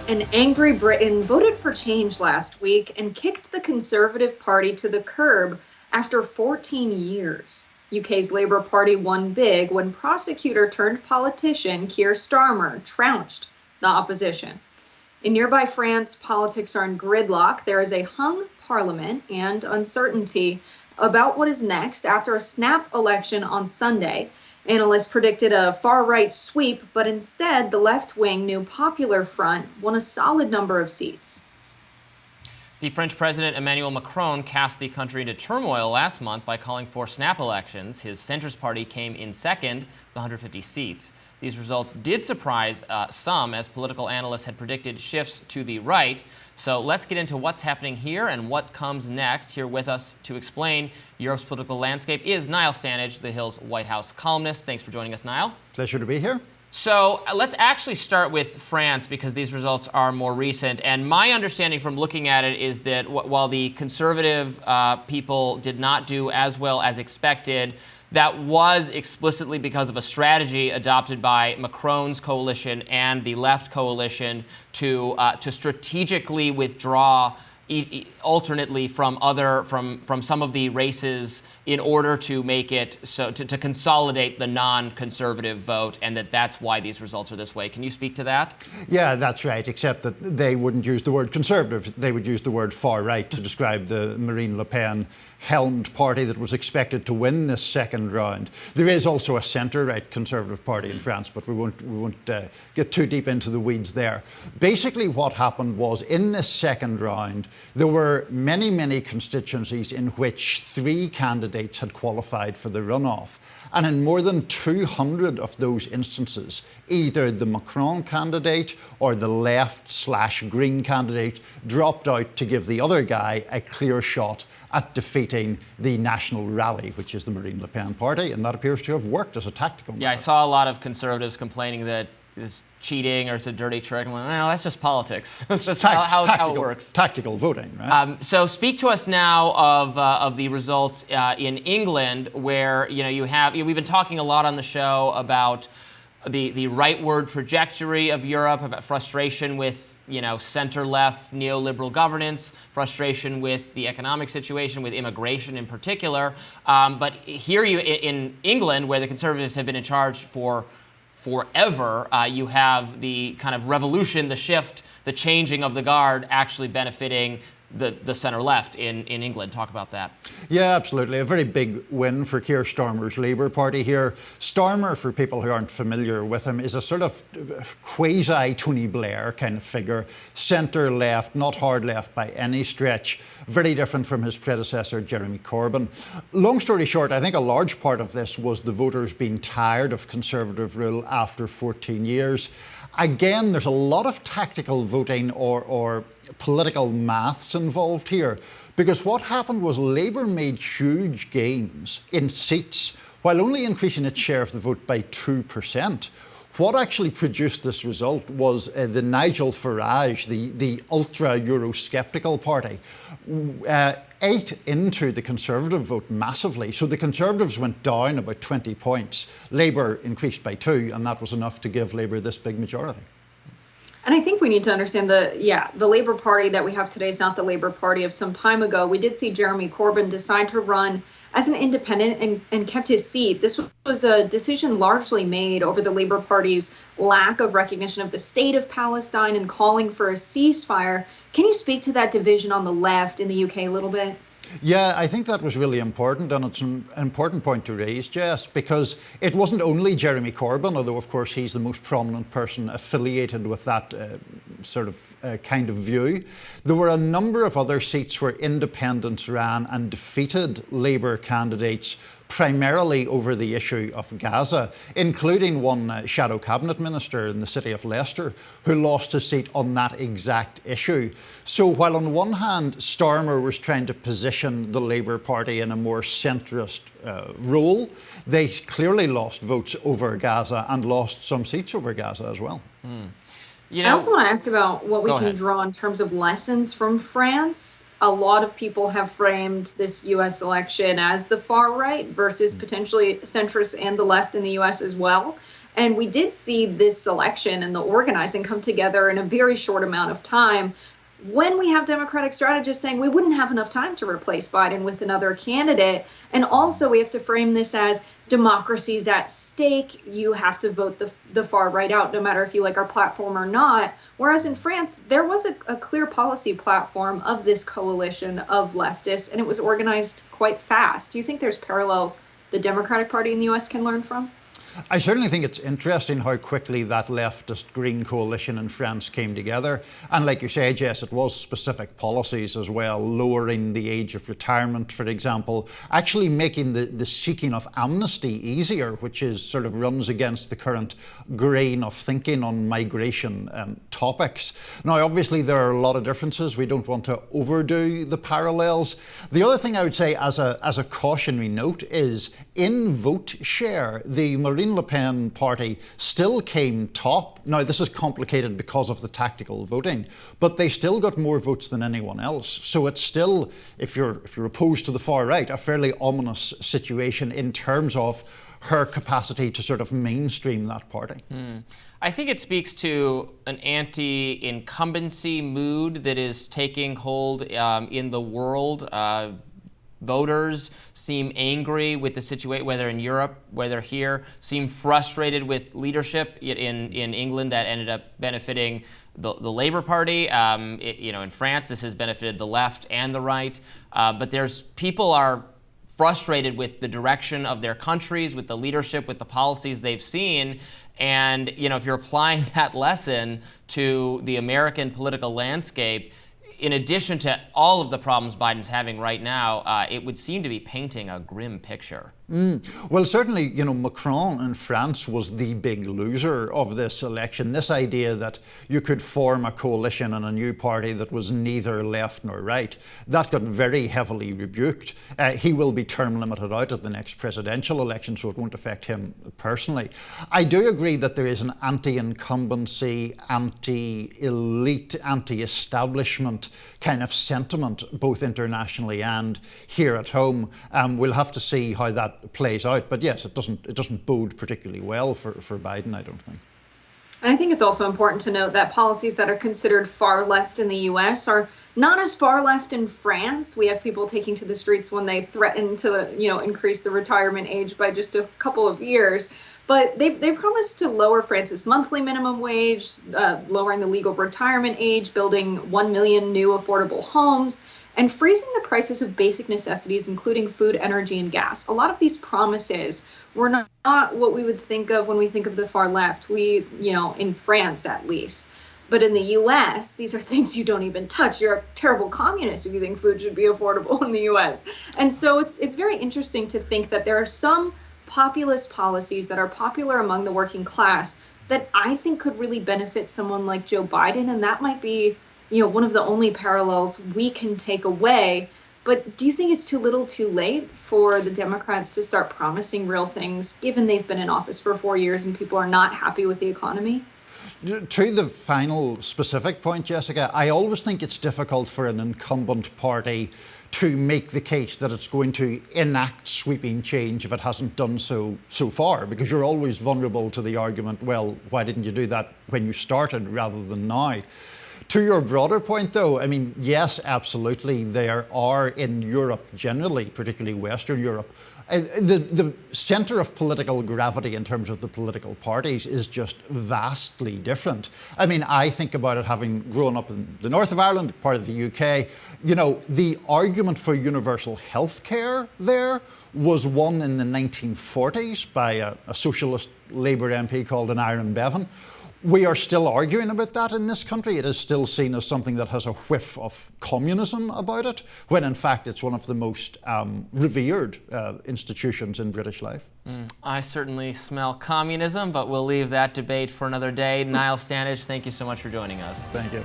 An angry Britain voted for change last week and kicked the Conservative Party to the curb after 14 years. UK's Labour Party won big when prosecutor-turned-politician Keir Starmer trounced the opposition. In nearby France, politics are in gridlock. There is a hung parliament and uncertainty about what is next after a snap election on Sunday. Analysts predicted a far-right sweep, but instead the left-wing New Popular Front won a solid number of seats. The French President Emmanuel Macron cast the country into turmoil last month by calling for snap elections. His centrist party came in second with 150 seats. These results did surprise some, as political analysts had predicted shifts to the right. So let's get into what's happening here and what comes next. Here with us to explain Europe's political landscape is Niall Stanage, The Hill's White House columnist. Thanks for joining us, Niall. Pleasure to be here. So let's actually start with France, because these results are more recent. And my understanding from looking at it is that while the conservative people did not do as well as expected, that was explicitly because of a strategy adopted by Macron's coalition and the left coalition to strategically withdraw alternately from some of the races in order to make it so to consolidate the non-conservative vote, and that's why these results are this way. Can you speak to that? Yeah, that's right, except that they wouldn't use the word conservative. They would use the word far right to describe the Marine Le Pen helmed party that was expected to win this second round. There is also a centre-right conservative party in France, but we won't get too deep into the weeds there. Basically what happened was, in this second round, there were many constituencies in which three candidates had qualified for the runoff. And in more than 200 of those instances, either the Macron candidate or the left/Green candidate dropped out to give the other guy a clear shot at defeating the National Rally, which is the Marine Le Pen party, and that appears to have worked as a tactical matter. Yeah, I saw a lot of conservatives complaining that it's cheating or it's a dirty trick. I'm like, well, that's just politics. That's just how it works. Tactical voting, right? So speak to us now of the results in England, where we've been talking a lot on the show about the rightward trajectory of Europe, about frustration with center-left neoliberal governance, frustration with the economic situation, with immigration in particular. But here in England, where the Conservatives have been in charge for forever, you have the kind of revolution, the shift, the changing of the guard actually benefiting the centre-left in England. Talk about that. Yeah, absolutely. A very big win for Keir Starmer's Labour Party here. Starmer, for people who aren't familiar with him, is a sort of quasi-Tony Blair kind of figure. Centre-left, not hard-left by any stretch. Very different from his predecessor, Jeremy Corbyn. Long story short, I think a large part of this was the voters being tired of Conservative rule after 14 years. Again, there's a lot of tactical voting or political maths involved here, because what happened was Labour made huge gains in seats while only increasing its share of the vote by 2%. What actually produced this result was the Nigel Farage, the ultra-Eurosceptical party, ate into the Conservative vote massively. So the Conservatives went down about 20 points. Labour increased by 2, and that was enough to give Labour this big majority. And I think we need to understand the Labour Party that we have today is not the Labour Party of some time ago. We did see Jeremy Corbyn decide to run as an independent and kept his seat. This was a decision largely made over the Labour Party's lack of recognition of the state of Palestine and calling for a ceasefire. Can you speak to that division on the left in the UK a little bit? Yeah, I think that was really important, and it's an important point to raise, Jess, because it wasn't only Jeremy Corbyn, although of course he's the most prominent person affiliated with that kind of view. There were a number of other seats where independents ran and defeated Labour candidates primarily over the issue of Gaza, including one shadow cabinet minister in the city of Leicester who lost his seat on that exact issue. So while on one hand Starmer was trying to position the Labour Party in a more centrist role, they clearly lost votes over Gaza and lost some seats over Gaza as well. I also want to ask about what we can draw in terms of lessons from France. A lot of people have framed this U.S. election as the far right versus potentially centrists and the left in the U.S. as well. And we did see this election and the organizing come together in a very short amount of time, when we have Democratic strategists saying we wouldn't have enough time to replace Biden with another candidate. And also we have to frame this as democracy's at stake. You have to vote the far right out, no matter if you like our platform or not. Whereas in France, there was a clear policy platform of this coalition of leftists, and it was organized quite fast. Do you think there's parallels the Democratic Party in the US can learn from? I certainly think it's interesting how quickly that leftist Green coalition in France came together. And like you say, Jess, it was specific policies as well, lowering the age of retirement, for example, actually making the seeking of amnesty easier, which is sort of runs against the current grain of thinking on migration topics. Now, obviously, there are a lot of differences. We don't want to overdo the parallels. The other thing I would say as a cautionary note is in vote share, the Marine Le Pen party still came top. Now, this is complicated because of the tactical voting, but they still got more votes than anyone else. So it's still, if you're opposed to the far right, a fairly ominous situation in terms of her capacity to sort of mainstream that party. I think it speaks to an anti-incumbency mood that is taking hold in the world. Voters seem angry with the situation, whether in Europe, whether here, seem frustrated with leadership in England that ended up benefiting the Labour Party. In France, this has benefited the left and the right. But people are frustrated with the direction of their countries, with the leadership, with the policies they've seen. And if you're applying that lesson to the American political landscape, in addition to all of the problems Biden's having right now, it would seem to be painting a grim picture. Well, certainly, Macron in France was the big loser of this election. This idea that you could form a coalition and a new party that was neither left nor right, that got very heavily rebuked. He will be term limited out at the next presidential election, so it won't affect him personally. I do agree that there is an anti-incumbency, anti-elite, anti-establishment kind of sentiment, both internationally and here at home. We'll have to see how that plays out, but yes, it doesn't bode particularly well for Biden, I don't think. And I think it's also important to note that policies that are considered far left in the US are not as far left in France. We have people taking to the streets when they threaten to, increase the retirement age by just a couple of years. But they promised to lower France's monthly minimum wage, lowering the legal retirement age, building 1 million new affordable homes, and freezing the prices of basic necessities, including food, energy, and gas. A lot of these promises were not what we would think of when we think of the far left, in France at least. But in the US, these are things you don't even touch. You're a terrible communist if you think food should be affordable in the US. And so it's very interesting to think that there are some populist policies that are popular among the working class that I think could really benefit someone like Joe Biden, and that might be one of the only parallels we can take away. But do you think it's too little too late for the Democrats to start promising real things, given they've been in office for 4 years and people are not happy with the economy? To the final specific point, Jessica, I always think it's difficult for an incumbent party to make the case that it's going to enact sweeping change if it hasn't done so far, because you're always vulnerable to the argument, well, why didn't you do that when you started rather than now? To your broader point, though, yes, absolutely, there are in Europe generally, particularly Western Europe, the centre of political gravity in terms of the political parties is just vastly different. I think about it having grown up in the north of Ireland, part of the UK. The argument for universal health care there was won in the 1940s by a socialist Labour MP called Aaron Bevan. We are still arguing about that in this country. It is still seen as something that has a whiff of communism about it, when in fact it's one of the most revered institutions in British life. I certainly smell communism, but we'll leave that debate for another day. Niall Stanage, thank you so much for joining us. Thank you.